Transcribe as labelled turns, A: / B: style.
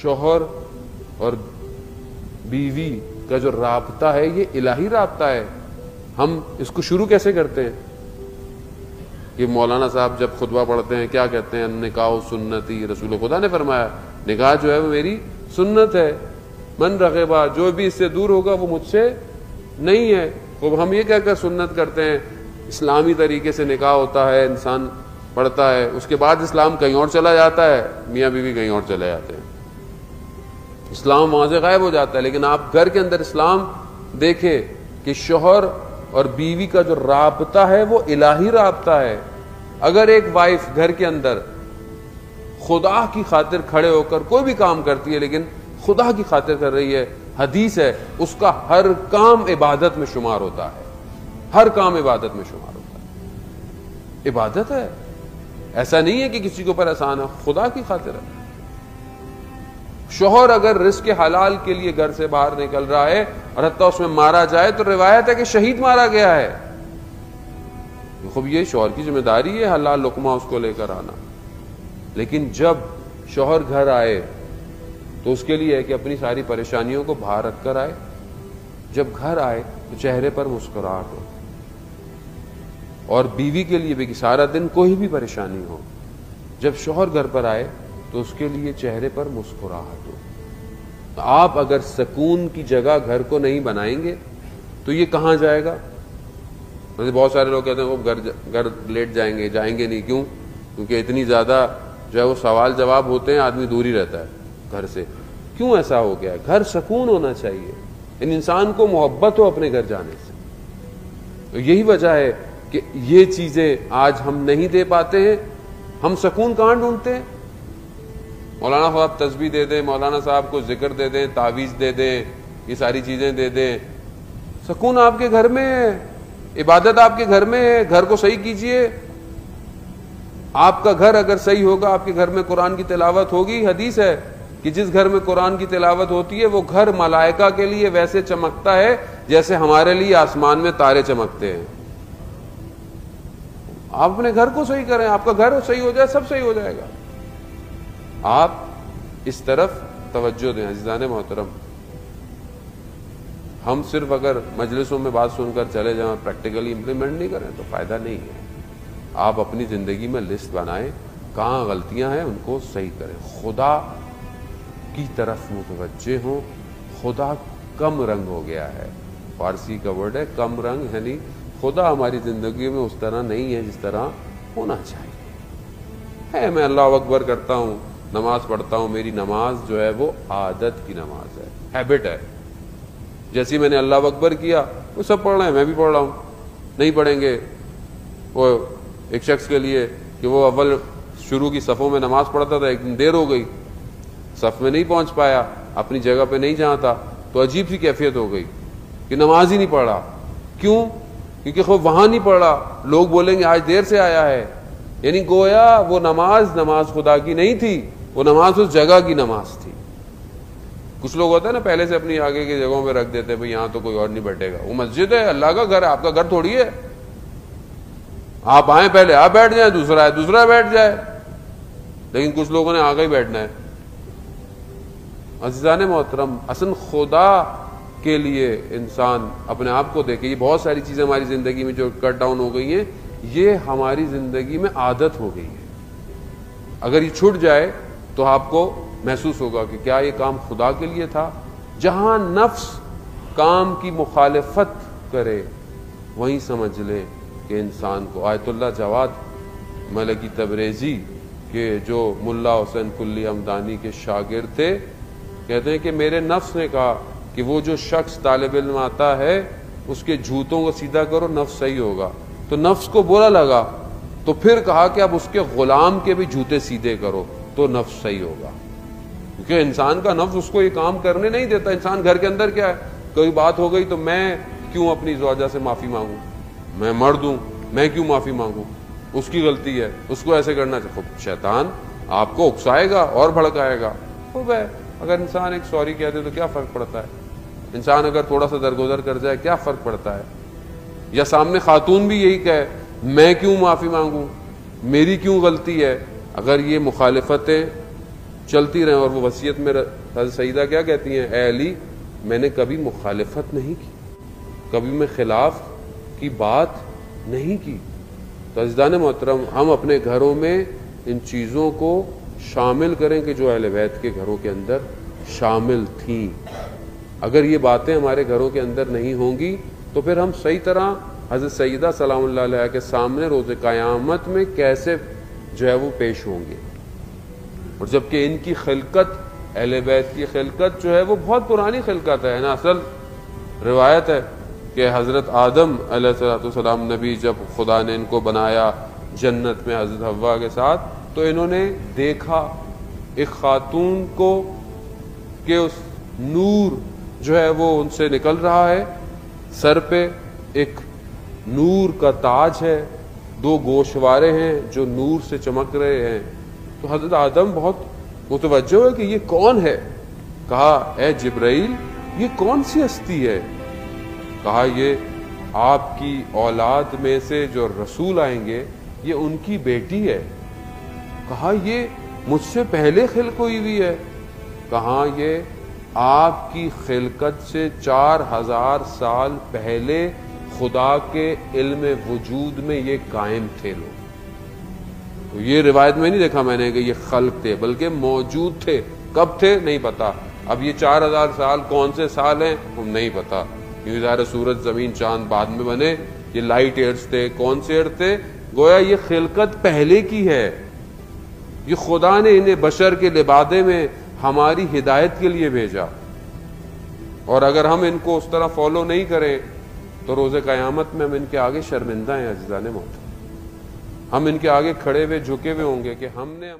A: شوہر اور بیوی کا جو رابطہ ہے یہ الہی رابطہ ہے. ہم اس کو شروع کیسے کرتے ہیں کہ مولانا صاحب جب خطبہ پڑھتے ہیں کیا کہتے ہیں؟ نکاح سنتی، رسول خدا نے فرمایا نکاح جو ہے وہ میری سنت ہے. من رغبا، جو بھی اس سے دور ہوگا وہ مجھ سے نہیں ہے. تو ہم یہ کہہ کر سنت کرتے ہیں. اسلامی طریقے سے نکاح ہوتا ہے، انسان پڑھتا ہے، اس کے بعد اسلام کہیں اور چلا جاتا ہے، میاں بیوی کہیں اور چلے جاتے ہیں، اسلام وہاں سے غائب ہو جاتا ہے. لیکن آپ گھر کے اندر اسلام دیکھیں کہ شوہر اور بیوی کا جو رابطہ ہے وہ الہی رابطہ ہے. اگر ایک وائف گھر کے اندر خدا کی خاطر کھڑے ہو کر کوئی بھی کام کرتی ہے لیکن خدا کی خاطر کر رہی ہے، حدیث ہے اس کا ہر کام عبادت میں شمار ہوتا ہے. ہر کام عبادت میں شمار ہوتا ہے. عبادت ہے، ایسا نہیں ہے کہ کسی کے اوپر احسان ہے، خدا کی خاطر ہے. شوہر اگر رزق حلال کے لیے گھر سے باہر نکل رہا ہے اور حتیٰ اس میں مارا جائے تو روایت ہے کہ شہید مارا گیا ہے. خوب یہ شوہر کی ذمہ داری ہے حلال لقمہ اس کو لے کر آنا. لیکن جب شوہر گھر آئے تو اس کے لیے ہے کہ اپنی ساری پریشانیوں کو باہر رکھ کر آئے. جب گھر آئے تو چہرے پر مسکراہٹ ہو. اور بیوی کے لیے بھی کہ سارا دن کوئی بھی پریشانی ہو، جب شوہر گھر پر آئے تو اس کے لیے چہرے پر مسکراہٹ ہو. آپ اگر سکون کی جگہ گھر کو نہیں بنائیں گے تو یہ کہاں جائے گا؟ بہت سارے لوگ کہتے ہیں وہ گھر لیٹ جائیں گے نہیں. کیوں؟ کیونکہ اتنی زیادہ جو ہے وہ سوال جواب ہوتے ہیں، آدمی دور ہی رہتا ہے گھر سے. کیوں ایسا ہو گیا ہے؟ گھر سکون ہونا چاہیے، انسان کو محبت ہو اپنے گھر جانے سے. تو یہی وجہ ہے کہ یہ چیزیں آج ہم نہیں دے پاتے ہیں. ہم سکون کہاں ڈھونڈتے ہیں؟ مولانا صاحب تسبیح دے دیں، مولانا صاحب کو ذکر دے دیں، تعویذ دے دیں، یہ ساری چیزیں دے دیں. سکون آپ کے گھر میں ہے، عبادت آپ کے گھر میں ہے. گھر کو صحیح کیجئے. آپ کا گھر اگر صحیح ہوگا، آپ کے گھر میں قرآن کی تلاوت ہوگی. حدیث ہے کہ جس گھر میں قرآن کی تلاوت ہوتی ہے وہ گھر ملائکہ کے لیے ویسے چمکتا ہے جیسے ہمارے لیے آسمان میں تارے چمکتے ہیں. آپ اپنے گھر کو صحیح کریں، آپ کا گھر صحیح ہو جائے سب صحیح ہو جائے گا. آپ اس طرف توجہ دیں. عزیزان محترم، ہم صرف اگر مجلسوں میں بات سن کر چلے جائیں، پریکٹیکلی امپلیمنٹ نہیں کریں تو فائدہ نہیں ہے. آپ اپنی زندگی میں لسٹ بنائیں، کہاں غلطیاں ہیں ان کو صحیح کریں، خدا کی طرف متوجہ ہوں. خدا کم رنگ ہو گیا ہے، فارسی کا ورڈ ہے کم رنگ، یعنی خدا ہماری زندگی میں اس طرح نہیں ہے جس طرح ہونا چاہیے. میں اللہ اکبر کرتا ہوں، نماز پڑھتا ہوں، میری نماز جو ہے وہ عادت کی نماز ہے، ہیبٹ ہے. جیسے میں نے اللہ اکبر کیا وہ سب پڑھ رہے ہیں، میں بھی پڑھ رہا ہوں. نہیں پڑھیں گے. وہ ایک شخص کے لیے کہ وہ اول شروع کی صفوں میں نماز پڑھتا تھا، ایک دن دیر ہو گئی، صف میں نہیں پہنچ پایا، اپنی جگہ پہ نہیں جہاں تھا، تو عجیب سی کیفیت ہو گئی کہ نماز ہی نہیں پڑھ رہا. کیوں؟ کیونکہ خوب وہاں نہیں پڑھ رہا، لوگ بولیں گے آج دیر سے آیا ہے. یعنی گویا وہ نماز خدا کی نہیں تھی، وہ نماز اس جگہ کی نماز تھی. کچھ لوگ ہوتا ہے نا پہلے سے اپنی آگے کی جگہوں پہ رکھ دیتے ہیں، بھئی یہاں تو کوئی اور نہیں بیٹھے گا. وہ مسجد ہے، اللہ کا گھر ہے، آپ کا گھر تھوڑی ہے. آپ آئیں پہلے آپ بیٹھ جائیں، دوسرا ہے دوسرا بیٹھ جائے. لیکن کچھ لوگوں نے آگے ہی بیٹھنا ہے. عزیزان محترم، اصل خدا کے لیے انسان اپنے آپ کو دیکھے. یہ بہت ساری چیزیں ہماری زندگی میں جو کٹ ڈاؤن ہو گئی ہیں، یہ ہماری زندگی میں عادت ہو گئی ہے. اگر یہ چھوٹ جائے تو آپ کو محسوس ہوگا کہ کیا یہ کام خدا کے لیے تھا. جہاں نفس کام کی مخالفت کرے وہیں سمجھ لے کہ انسان کو. آیت اللہ جواد ملکی تبریزی کے جو ملا حسین کلی ہمدانی کے شاگرد تھے، کہتے ہیں کہ میرے نفس نے کہا کہ وہ جو شخص طالب علم آتا ہے اس کے جوتوں کو سیدھا کرو، نفس صحیح ہوگا. تو نفس کو برا لگا، تو پھر کہا کہ اب اس کے غلام کے بھی جوتے سیدھے کرو تو نفس صحیح ہوگا. کیونکہ انسان کا نفس اس کو یہ کام کرنے نہیں دیتا. انسان گھر کے اندر کیا ہے، کوئی بات ہو گئی تو میں کیوں اپنی زوجہ سے معافی مانگوں، میں مرد ہوں، میں کیوں معافی مانگوں، اس کی غلطی ہے، اس کو ایسے کرنا چاہیے. خود شیطان آپ کو اکسائے گا اور بھڑکائے گا. خوب ہے اگر انسان ایک سوری کہہ دے تو کیا فرق پڑتا ہے. انسان اگر تھوڑا سا درگزر کر جائے کیا فرق پڑتا ہے. یا سامنے خاتون بھی یہی کہے میں کیوں معافی مانگوں، میری کیوں غلطی ہے. اگر یہ مخالفتیں چلتی رہیں. اور وہ وصیت میں حضرت سیدہ کیا کہتی ہیں؟ اے علی میں نے کبھی مخالفت نہیں کی, کبھی میں خلاف کی بات نہیں کی. تو عزیزان محترم ہم اپنے گھروں میں ان چیزوں کو شامل کریں کہ جو اہل بیت کے گھروں کے اندر شامل تھیں. اگر یہ باتیں ہمارے گھروں کے اندر نہیں ہوں گی تو پھر ہم صحیح طرح حضرت سیدہ سلام اللہ علیہ کے سامنے روز قیامت میں کیسے جو ہے وہ پیش ہوں گے. اور جبکہ ان کی خلقت, اہل بیت کی خلقت جو ہے وہ بہت پرانی خلقت ہے نا. اصل روایت ہے کہ حضرت آدم علیہ السلام نبی جب خدا نے ان کو بنایا جنت میں حضرت حوا کے ساتھ, تو انہوں نے دیکھا ایک خاتون کو کہ اس نور جو ہے وہ ان سے نکل رہا ہے, سر پہ ایک نور کا تاج ہے, 2 گوشوارے ہیں جو نور سے چمک رہے ہیں. تو حضرت آدم بہت متوجہ ہوئے کہ یہ کون ہے. کہا اے جبرائیل یہ کون سی ہستی ہے؟ کہا یہ آپ کی اولاد میں سے جو رسول آئیں گے یہ ان کی بیٹی ہے. کہا یہ مجھ سے پہلے خلق ہوئی ہوئی ہے. کہا یہ آپ کی خلقت سے 4000 سال پہلے خدا کے علم وجود میں یہ قائم تھے لوگ. تو یہ روایت میں نہیں دیکھا میں نے کہ یہ خلق تھے, بلکہ موجود تھے. کب تھے نہیں پتا. اب یہ 4000 سال کون سے سال ہیں ہم نہیں پتا, کیونکہ ظاہر سورج زمین چاند بعد میں بنے. یہ لائٹ ایئرز تھے, کون سے ایئر تھے؟ گویا یہ خلقت پہلے کی ہے. یہ خدا نے انہیں بشر کے لبادے میں ہماری ہدایت کے لیے بھیجا. اور اگر ہم ان کو اس طرح فالو نہیں کریں تو روز قیامت میں ہم ان کے آگے شرمندہ ہیں. عزیزان محترم ہم ان کے آگے کھڑے ہوئے جھکے ہوئے ہوں گے کہ ہم نے